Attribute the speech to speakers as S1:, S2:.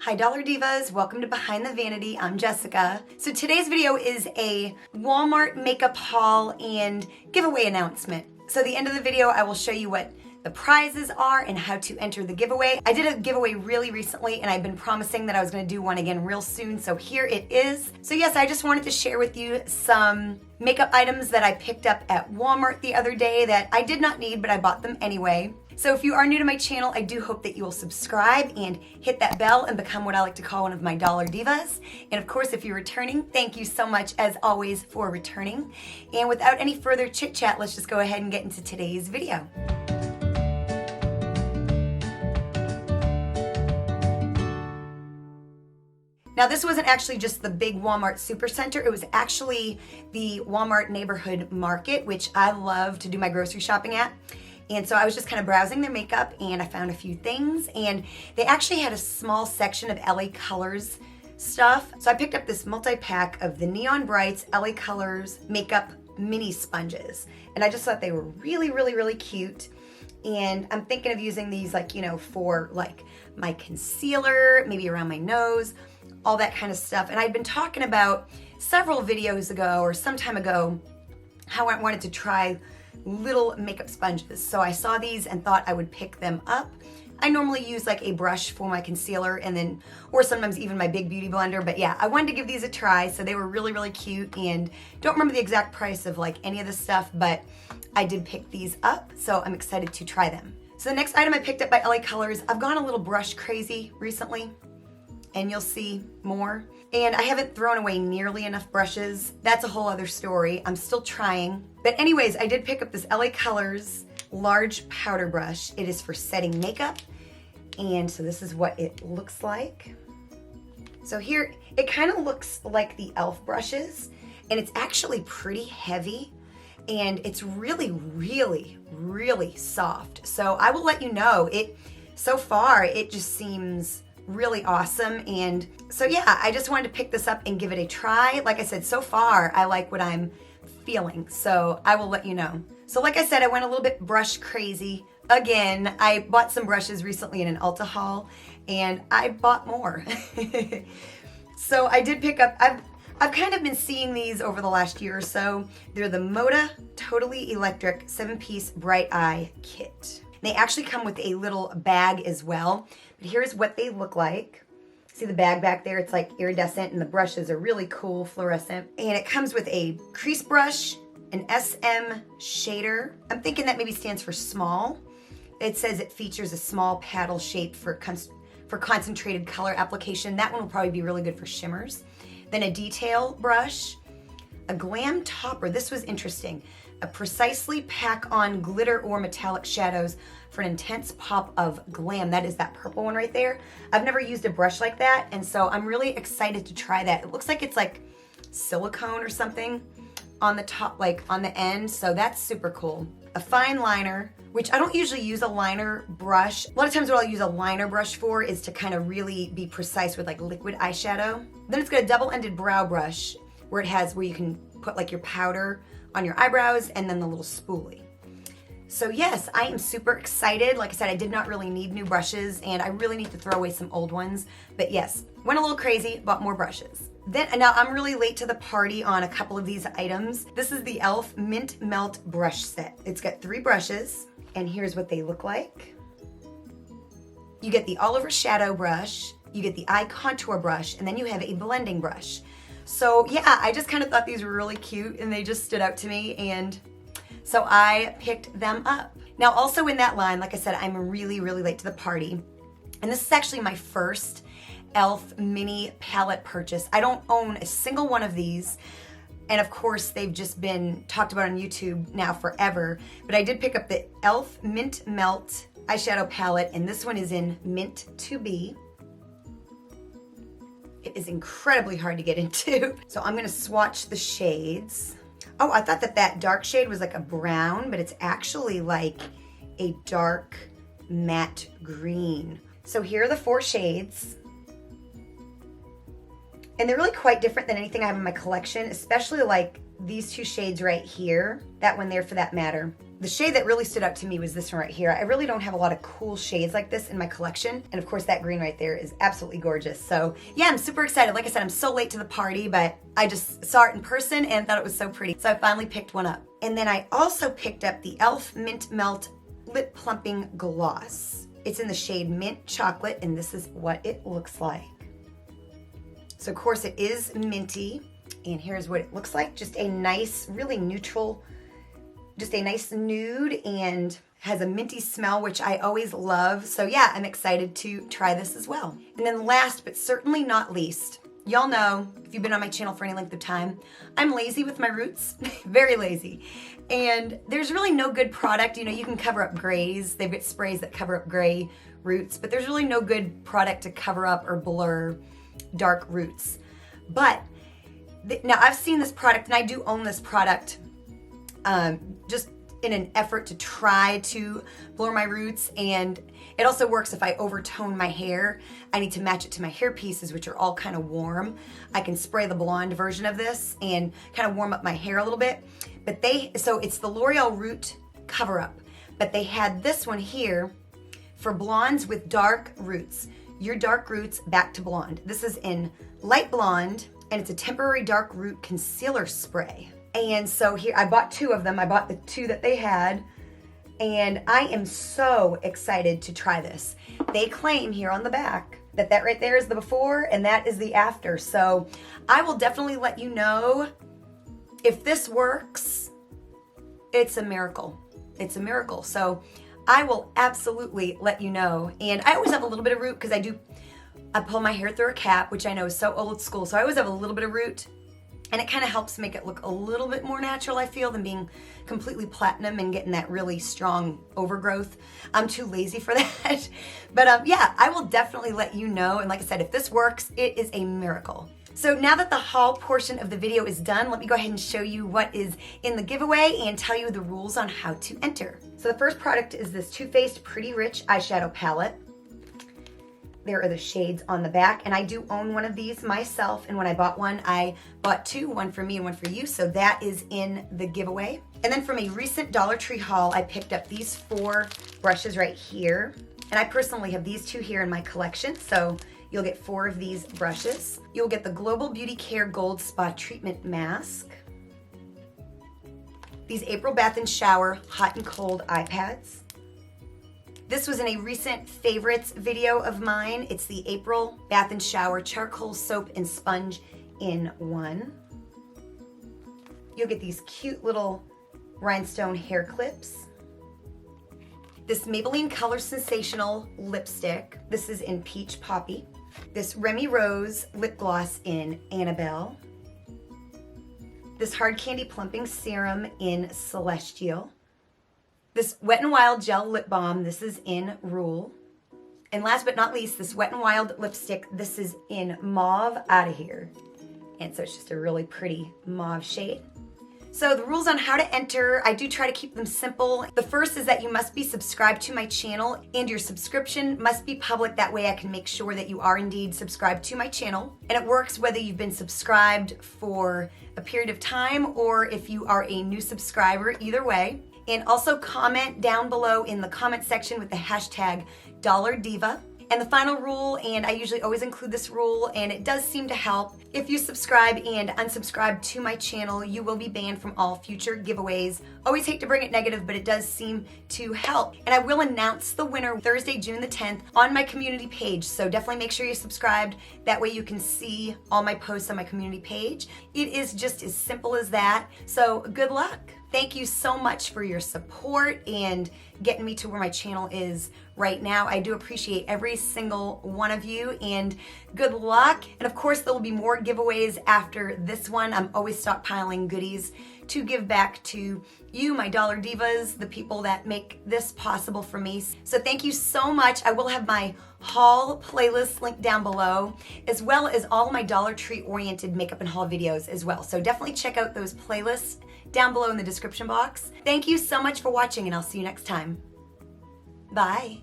S1: Hi Dollar Divas, welcome to Behind the Vanity. I'm Jessica. So today's video is a Walmart makeup haul and giveaway announcement. So at the end of the video, I will show you what the prizes are and how to enter the giveaway. I did a giveaway really recently and I've been promising that I was gonna do one again real soon, so here it is. So yes, I just wanted to share with you some makeup items that I picked up at Walmart the other day that I did not need, but I bought them anyway. So if you are new to my channel, I do hope that you will subscribe and hit that bell and become what I like to call one of my Dollar Divas. And of course, if you're returning, thank you so much as always for returning. And without any further chit chat, let's just go ahead and get into today's video. Now this wasn't actually just the big Walmart Supercenter, it was actually the Walmart Neighborhood Market, which I love to do my grocery shopping at. And so I was just kind of browsing their makeup and I found a few things, and they actually had a small section of LA Colors stuff. So I picked up this multi-pack of the Neon Brights LA Colors makeup mini sponges. And I just thought they were really, really, really cute. And I'm thinking of using these for my concealer, maybe around my nose, all that kind of stuff. And I'd been talking about several videos ago or some time ago how I wanted to try little makeup sponges. So I saw these and thought I would pick them up. I normally use like a brush for my concealer or sometimes even my big beauty blender, but yeah, I wanted to give these a try. So they were really, really cute, and don't remember the exact price of any of the stuff, but I did pick these up, so I'm excited to try them. So the next item I picked up by LA Colors, I've gone a little brush crazy recently, and you'll see more. And I haven't thrown away nearly enough brushes. That's a whole other story. I'm still trying. But anyways, I did pick up this LA Colors large powder brush. It is for setting makeup. And so this is what it looks like. So here, it kind of looks like the e.l.f. brushes, and it's actually pretty heavy. And it's really, really, really soft. So I will let you know, so far, it just seems really awesome. And so yeah, I just wanted to pick this up and give it a try. Like I said, so far I like what I'm feeling, so I will let you know. So like I said, I went a little bit brush crazy again. I bought some brushes recently in an Ulta haul, and I bought more. So I did pick up, I've kind of been seeing these over the last year or so. They're the Moda Totally Electric 7-piece Bright Eye Kit. They actually come with a little bag as well. But here's what they look like. See the bag back there? It's like iridescent, and the brushes are really cool, fluorescent. And it comes with a crease brush, an SM shader. I'm thinking that maybe stands for small. It says it features a small paddle shape for concentrated color application. That one will probably be really good for shimmers. Then a detail brush, a glam topper. This was interesting. A precisely pack on glitter or metallic shadows for an intense pop of glam. That is that purple one right there. I've never used a brush like that, and so I'm really excited to try that. It looks like it's like silicone or something on the top, on the end, so that's super cool. A fine liner, which I don't usually use a liner brush. A lot of times what I'll use a liner brush for is to kind of really be precise with liquid eyeshadow. Then it's got a double-ended brow brush where you can put your powder on your eyebrows, and then the little spoolie. So yes, I am super excited. Like I said, I did not really need new brushes, and I really need to throw away some old ones. But yes, went a little crazy, bought more brushes. Now I'm really late to the party on a couple of these items. This is the e.l.f. Mint Melt Brush Set. It's got 3 brushes, and here's what they look like. You get the all over shadow brush, you get the eye contour brush, and then you have a blending brush. So yeah, I just kind of thought these were really cute, and they just stood out to me, and so I picked them up. Now also in that line, like I said, I'm really, really late to the party, and this is actually my first e.l.f. mini palette purchase. I don't own a single one of these, and of course they've just been talked about on YouTube now forever, but I did pick up the e.l.f. Mint Melt eyeshadow palette, and this one is in Mint 2B. It is incredibly hard to get into. So I'm gonna swatch the shades. Oh, I thought that dark shade was like a brown, but it's actually like a dark matte green. So here are the 4 shades. And they're really quite different than anything I have in my collection, especially these two shades right here, that one there for that matter. The shade that really stood out to me was this one right here. I really don't have a lot of cool shades like this in my collection. And of course that green right there is absolutely gorgeous. So yeah, I'm super excited. Like I said, I'm so late to the party, but I just saw it in person and thought it was so pretty. So I finally picked one up. And then I also picked up the e.l.f. Mint Melt Lip Plumping Gloss. It's in the shade Mint Chocolate, and this is what it looks like. So of course it is minty, and here's what it looks like. Just a nice, really neutral, just a nice nude, and has a minty smell, which I always love. So yeah, I'm excited to try this as well. And then last but certainly not least, y'all know, if you've been on my channel for any length of time, I'm lazy with my roots, very lazy. And there's really no good product. You know, you can cover up grays. They've got sprays that cover up gray roots, but there's really no good product to cover up or blur dark roots. But now I've seen this product, and I do own this product, just in an effort to try to blur my roots. And it also works if I overtone my hair. I need to match it to my hair pieces, which are all kind of warm. I can spray the blonde version of this and kind of warm up my hair a little bit. But so it's the L'Oreal Root Cover Up, but they had this one here for blondes with dark roots. Your dark roots back to blonde. This is in light blonde, and it's a temporary dark root concealer spray. And so here, I bought two of them. I bought the two that they had, and I am so excited to try this. They claim here on the back that that right there is the before and that is the after. So I will definitely let you know if this works. It's a miracle. It's a miracle. So I will absolutely let you know. And I always have a little bit of root because I pull my hair through a cap, which I know is so old school. So I always have a little bit of root. And it kind of helps make it look a little bit more natural, I feel, than being completely platinum and getting that really strong overgrowth. I'm too lazy for that. But yeah, I will definitely let you know. And like I said, if this works, it is a miracle. So now that the haul portion of the video is done, let me go ahead and show you what is in the giveaway and tell you the rules on how to enter. So the first product is this Too Faced Pretty Rich eyeshadow palette. There are the shades on the back, and I do own one of these myself, and when I bought one, I bought two, one for me and one for you, so that is in the giveaway. And then from a recent Dollar Tree haul, I picked up these 4 brushes right here, and I personally have these 2 here in my collection, so you'll get 4 of these brushes. You'll get the Global Beauty Care Gold Spa Treatment Mask, these April Bath and Shower Hot and Cold eye pads. This was in a recent favorites video of mine. It's the April Bath and Shower Charcoal Soap and Sponge in 1. You'll get these cute little rhinestone hair clips. This Maybelline Color Sensational lipstick. This is in Peach Poppy. This Remy Rose lip gloss in Annabelle. This Hard Candy Plumping Serum in Celestial. This Wet n Wild Gel Lip Balm, this is in Rule. And last but not least, this Wet n Wild lipstick, this is in Mauve Outta Here. And so it's just a really pretty mauve shade. So the rules on how to enter, I do try to keep them simple. The first is that you must be subscribed to my channel, and your subscription must be public. That way I can make sure that you are indeed subscribed to my channel. And it works whether you've been subscribed for a period of time or if you are a new subscriber, either way. And also comment down below in the comment section with the hashtag Dollar Diva. And the final rule, and I usually always include this rule, and it does seem to help, if you subscribe and unsubscribe to my channel, you will be banned from all future giveaways. Always hate to bring it negative, but it does seem to help. And I will announce the winner Thursday, June the 10th on my community page. So definitely make sure you're subscribed. That way you can see all my posts on my community page. It is just as simple as that. So good luck. Thank you so much for your support and getting me to where my channel is right now. I do appreciate every single one of you, and good luck. And of course, there will be more giveaways after this one. I'm always stockpiling goodies to give back to you, my Dollar Divas, the people that make this possible for me. So thank you so much. I will have my haul playlist linked down below, as well as all my Dollar Tree oriented makeup and haul videos as well. So definitely check out those playlists down below in the description box. Thank you so much for watching, and I'll see you next time. Bye.